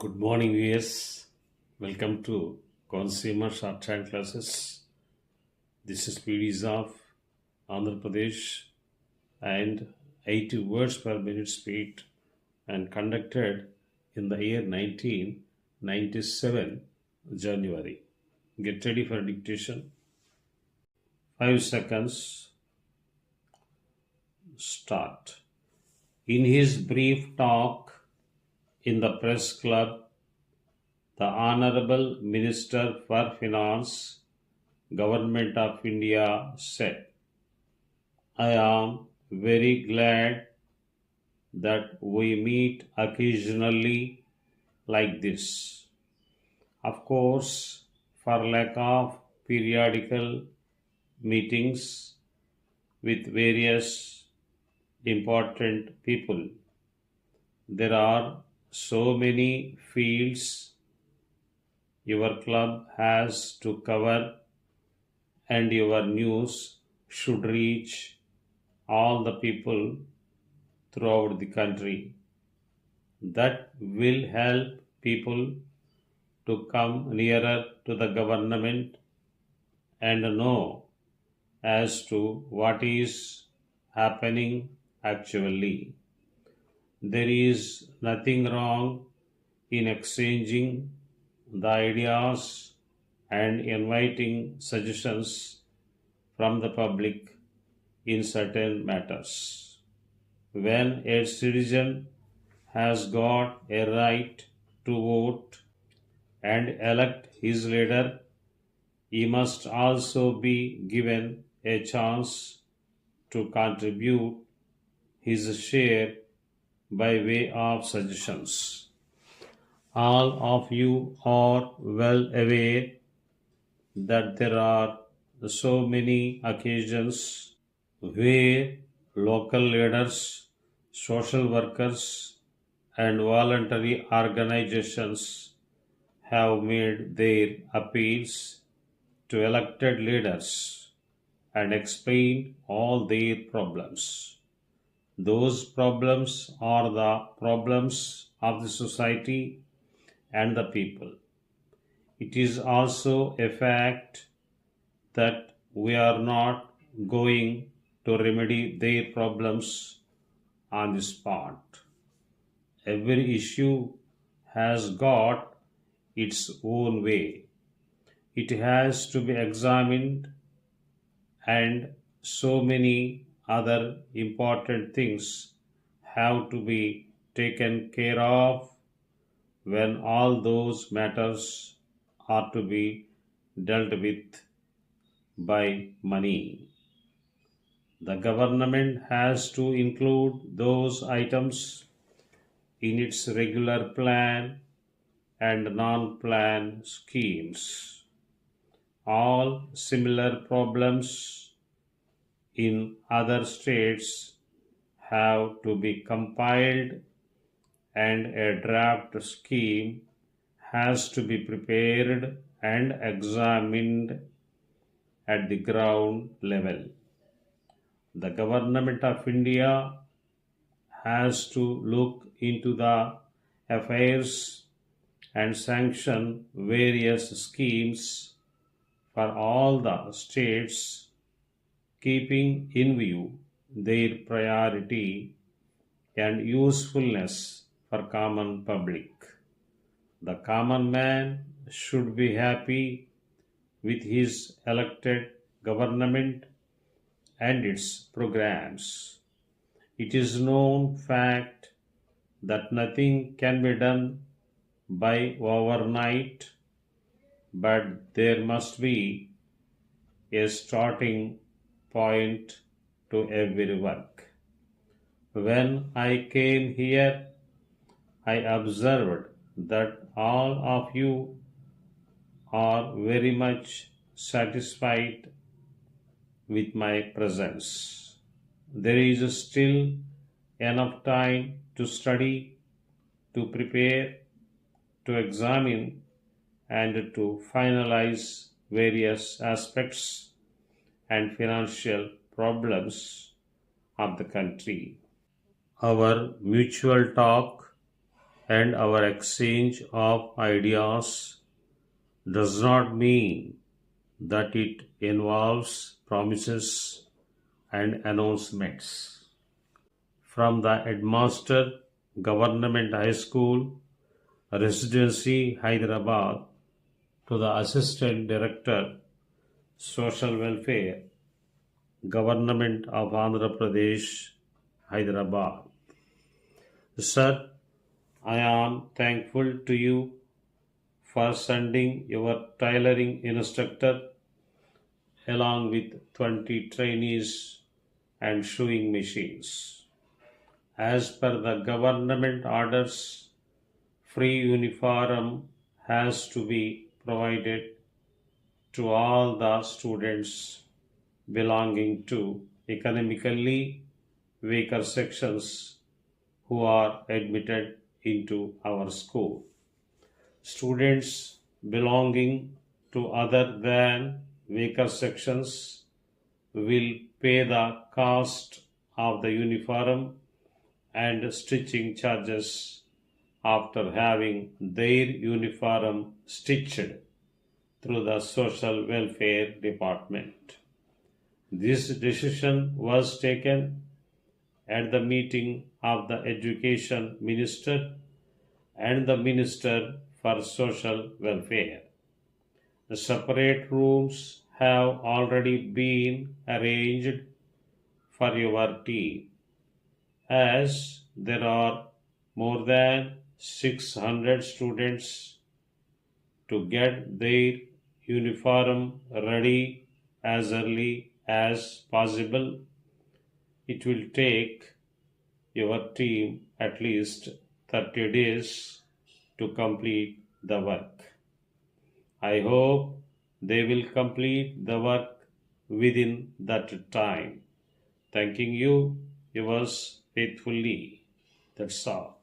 Good morning, viewers. Welcome to Consumer Shorthand classes. This is PDs of Andhra Pradesh and 80 words per minute speed and conducted in the year 1997 January. Get ready for dictation. 5 seconds. Start. In his brief talk in the press club, the Honorable Minister for Finance, Government of India said, I am very glad that we meet occasionally like this. Of course, for lack of periodical meetings with various important people, there are so many fields your club has to cover, and your news should reach all the people throughout the country. That will help people to come nearer to the government and know as to what is happening actually. There is nothing wrong in exchanging the ideas and inviting suggestions from the public in certain matters. When a citizen has got a right to vote and elect his leader, he must also be given a chance to contribute his share by way of suggestions. All of you are well aware that there are so many occasions where local leaders, social workers, and voluntary organizations have made their appeals to elected leaders and explained all their problems. Those problems are the problems of the society and the people. It is also a fact that we are not going to remedy their problems on the spot. Every issue has got its own way. It has to be examined, and so many other important things have to be taken care of when all those matters are to be dealt with by money. The government has to include those items in its regular plan and non-plan schemes. All similar problems in other states have to be compiled, and a draft scheme has to be prepared and examined at the ground level. The Government of India has to look into the affairs and sanction various schemes for all the states, keeping in view their priority and usefulness for common public. The common man should be happy with his elected government and its programs. It is known fact that nothing can be done by overnight, but there must be a starting point to every work. When I came here, I observed that all of you are very much satisfied with my presence. There is still enough time to study, to prepare, to examine, and to finalize various aspects and financial problems of the country. Our mutual talk and our exchange of ideas does not mean that it involves promises and announcements. From the headmaster, Government High School, Residency, Hyderabad, to the Assistant Director, Social Welfare, Government of Andhra Pradesh, Hyderabad. Sir, I am thankful to you for sending your tailoring instructor along with 20 trainees and sewing machines. As per the government orders, free uniform has to be provided to all the students belonging to economically weaker sections who are admitted into our school. Students belonging to other than weaker sections will pay the cost of the uniform and stitching charges after having their uniform stitched through the social welfare department. This decision was taken at the meeting of the education minister and the minister for social welfare. The separate rooms have already been arranged for your team, as there are more than 600 students. To get their uniform ready as early as possible, it will take your team at least 30 days to complete the work. I hope they will complete the work within that time. Thanking you, yours faithfully. That's all.